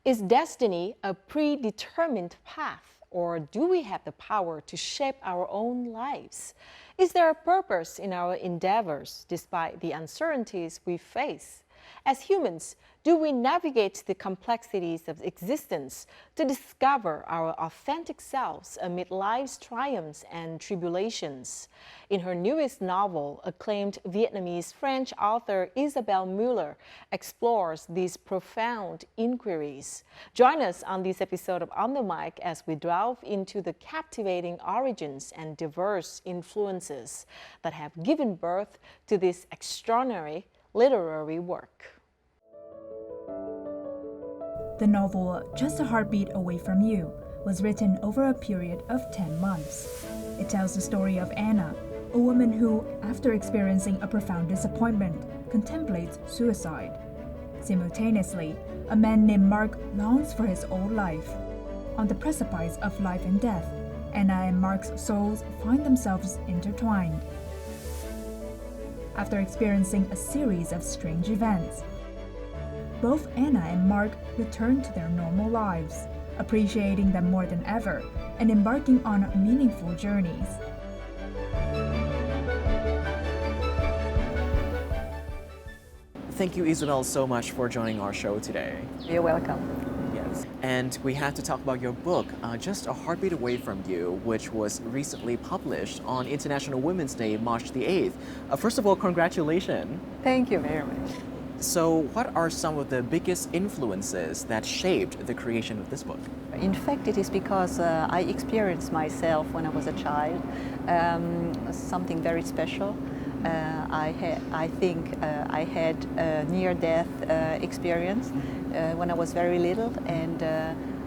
Is destiny a predetermined path, or do we have the power to shape our own lives? Is there a purpose in our endeavors despite the uncertainties we face? As humans, do we navigate the complexities of existence to discover our authentic selves amid life's triumphs and tribulations? In her newest novel, acclaimed Vietnamese-French author Isabelle Müller explores these profound inquiries. Join us on this episode of On the Mic as we delve into the captivating origins and diverse influences that have given birth to this extraordinary literary work. The novel Just a Heartbeat Away from You was written over a period of 10 months. It tells the story of Anna, a woman who, after experiencing a profound disappointment, contemplates suicide. Simultaneously, a man named Mark longs for his old life. On the precipice of life and death, Anna and Mark's souls find themselves intertwined. After experiencing a series of strange events, both Anna and Mark return to their normal lives, appreciating them more than ever and embarking on meaningful journeys. Thank you, Isabelle, so much for joining our show today. You're welcome. Yes. And we have to talk about your book, Just a Heartbeat Away from You, which was recently published on International Women's Day, March the 8th. First of all, congratulations. Thank you very much. So what are some of the biggest influences that shaped the creation of this book? In fact, it is because I experienced myself when I was a child something very special. I think I had a near-death experience when I was very little, and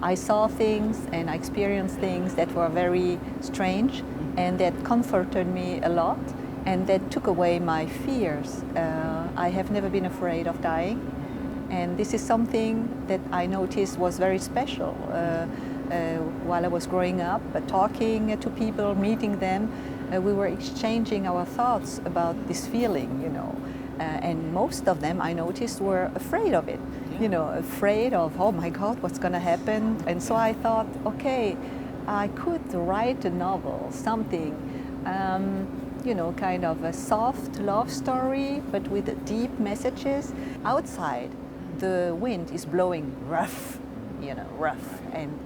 I saw things and I experienced things that were very strange and that comforted me a lot and that took away my fears. I have never been afraid of dying, and this is something that I noticed was very special while I was growing up, talking to people, meeting them. We were exchanging our thoughts about this feeling, and most of them I noticed were afraid of it, afraid of, oh my God, what's going to happen? And so I thought, okay, I could write a novel, something, kind of a soft love story, but with deep messages. Outside, the wind is blowing rough, rough, and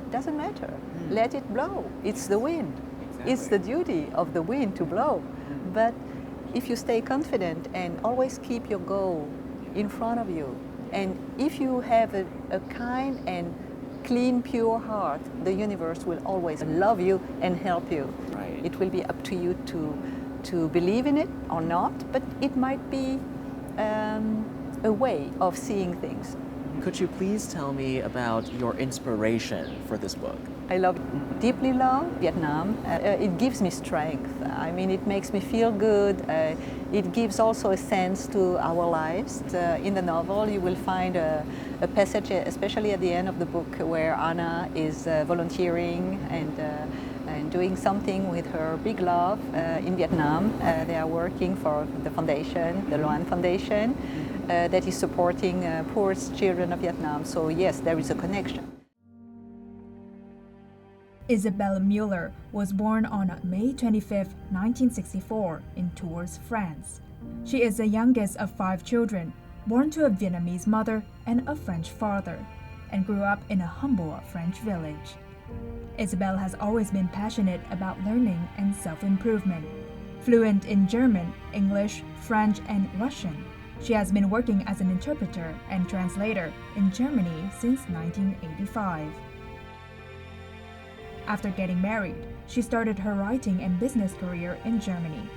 it doesn't matter. Let it blow. It's the wind. Exactly. It's the duty of the wind to blow. But if you stay confident and always keep your goal in front of you, and if you have a kind and clean, pure heart, the universe will always love you and help you. Right. It will be up to you to believe in it or not, but it might be a way of seeing things. Could you please tell me about your inspiration for this book? I deeply love Vietnam. It gives me strength. I mean, it makes me feel good. It gives also a sense to our lives. In the novel, you will find a passage, especially at the end of the book, where Anna is volunteering and doing something with her big love in Vietnam. They are working for the foundation, the Lan Foundation, that is supporting poor children of Vietnam. So yes, there is a connection. Isabelle Müller was born on May 25, 1964, in Tours, France. She is the youngest of 5 children, born to a Vietnamese mother and a French father, and grew up in a humble French village. Isabelle has always been passionate about learning and self-improvement. Fluent in German, English, French, and Russian, she has been working as an interpreter and translator in Germany since 1985. After getting married, she started her writing and business career in Germany.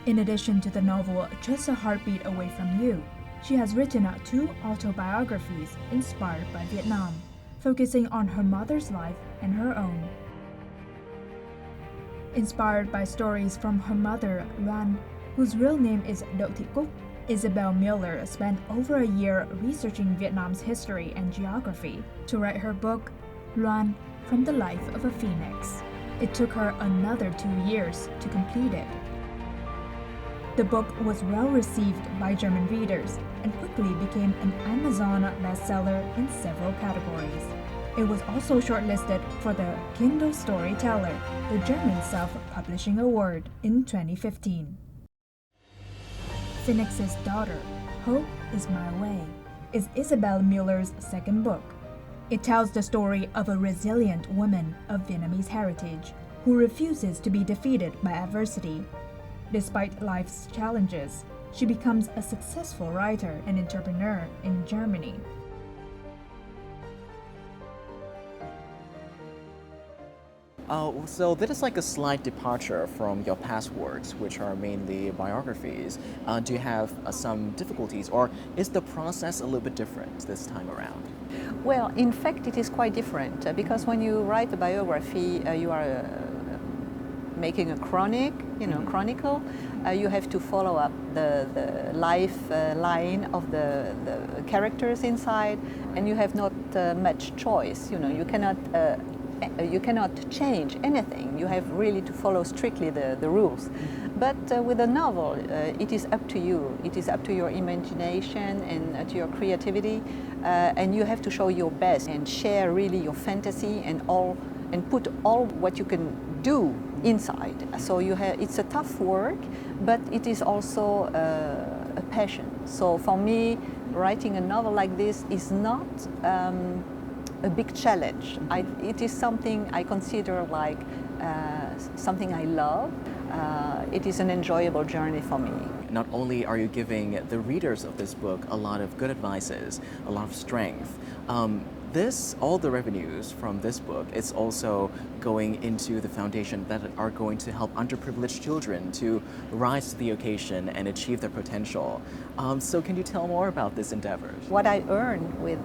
In addition to the novel Just a Heartbeat Away from You, she has written 2 autobiographies inspired by Vietnam, focusing on her mother's life and her own. Inspired by stories from her mother, Lan, whose real name is Do Cúc, Isabelle Müller spent over a year researching Vietnam's history and geography to write her book, Lan, From the Life of a Phoenix. It took her another 2 years to complete it. The book was well received by German readers and quickly became an Amazon bestseller in several categories. It was also shortlisted for the Kindle Storyteller, the German Self-Publishing Award, in 2015. Phoenix's Daughter, Hope is My Way, is Isabelle Müller's second book. It tells the story of a resilient woman of Vietnamese heritage who refuses to be defeated by adversity. Despite life's challenges, she becomes a successful writer and entrepreneur in Germany. So that is like a slight departure from your past works, which are mainly biographies. Do you have some difficulties, or is the process a little bit different this time around? Well, in fact, it is quite different because when you write a biography, you are making a chronicle. You have to follow up the life line of the characters inside, and you have not much choice. You cannot change anything. You have really to follow strictly the rules. But with a novel, it is up to you. It is up to your imagination and to your creativity, and you have to show your best and share really your fantasy and put all what you can do inside. So it's a tough work, but it is also a passion. So for me, writing a novel like this is not a big challenge. It is something I consider like something I love. It is an enjoyable journey for me. Not only are you giving the readers of this book a lot of good advices, a lot of strength, all the revenues from this book is also going into the foundation that are going to help underprivileged children to rise to the occasion and achieve their potential. So can you tell more about this endeavor? What I earn with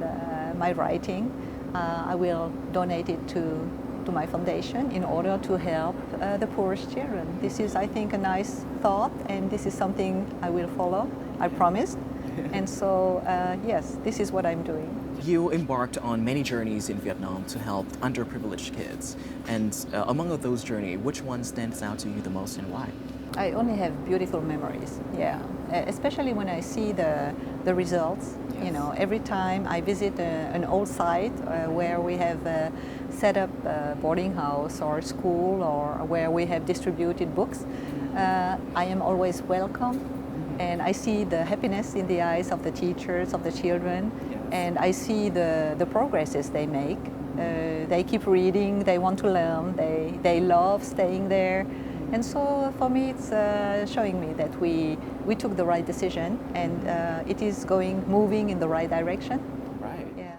my writing, I will donate it to my foundation in order to help the poorest children. This is, I think, a nice thought, and this is something I will follow, I promised. And so, yes, this is what I'm doing. You embarked on many journeys in Vietnam to help underprivileged kids. And among those journeys, which one stands out to you the most and why? I only have beautiful memories, yeah. Especially when I see the results. Yes. Every time I visit an old site where we have set up a boarding house or school or where we have distributed books, I am always welcome. And I see the happiness in the eyes of the teachers, of the children, yes. And I see the progresses they make. They keep reading, they want to learn, they love staying there. And so for me it's showing me that we took the right decision, and it is moving in the right direction. Right. Yeah.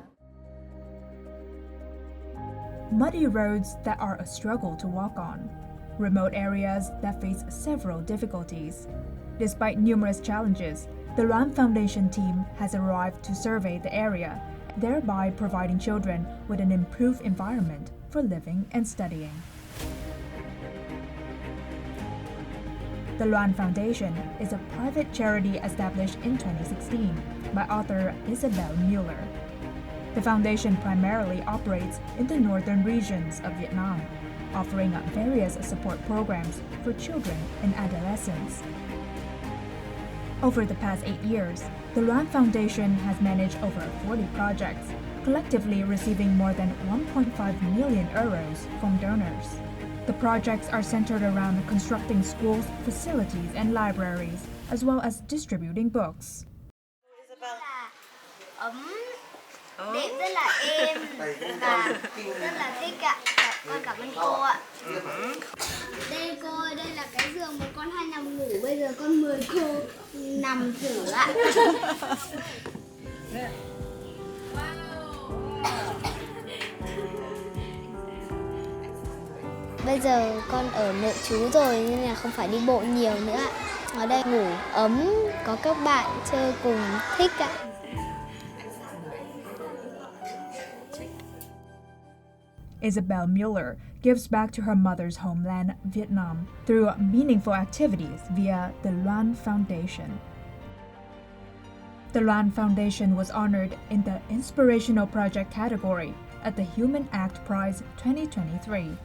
Muddy roads that are a struggle to walk on. Remote areas that face several difficulties. Despite numerous challenges, the Lan Foundation team has arrived to survey the area, thereby providing children with an improved environment for living and studying. The Lan Foundation is a private charity established in 2016 by author Isabelle Müller. The foundation primarily operates in the northern regions of Vietnam, offering various support programs for children and adolescents. Over the past 8 years, the Lan Foundation has managed over 40 projects, collectively receiving more than 1.5 million euros from donors. The projects are centered around constructing schools, facilities, and libraries, as well as distributing books. Đẹp rất là êm và rất là thích ạ. Con cảm ơn cô ạ. Đây cô ơi, đây là cái giường mà con hay nằm ngủ. Bây giờ con mời cô nằm thử ạ. Bây giờ con ở nội trú rồi nên là không phải đi bộ nhiều nữa ạ. Ở đây ngủ ấm, có các bạn chơi cùng thích ạ. Isabelle Müller gives back to her mother's homeland, Vietnam, through meaningful activities via the Lan Foundation. The Lan Foundation was honored in the Inspirational Project category at the Human Act Prize 2023.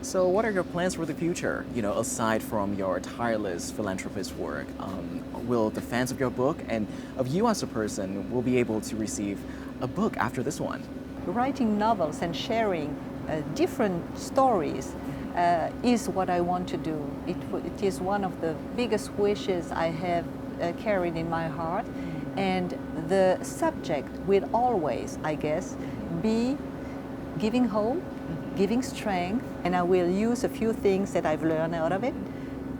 So what are your plans for the future, aside from your tireless philanthropist work? Will the fans of your book and of you as a person will be able to receive a book after this one? Writing novels and sharing different stories is what I want to do. It is one of the biggest wishes I have carried in my heart, and the subject will always, I guess, be giving hope, giving strength, and I will use a few things that I've learned out of it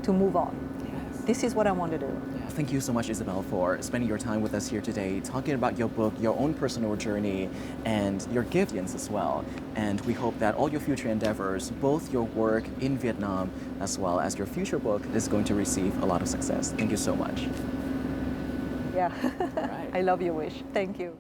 to move on. Yes. This is what I want to do. Thank you so much, Isabelle, for spending your time with us here today, talking about your book, your own personal journey, and your gifts as well. And we hope that all your future endeavors, both your work in Vietnam as well as your future book, is going to receive a lot of success. Thank you so much. Yeah, Right. I love your wish. Thank you.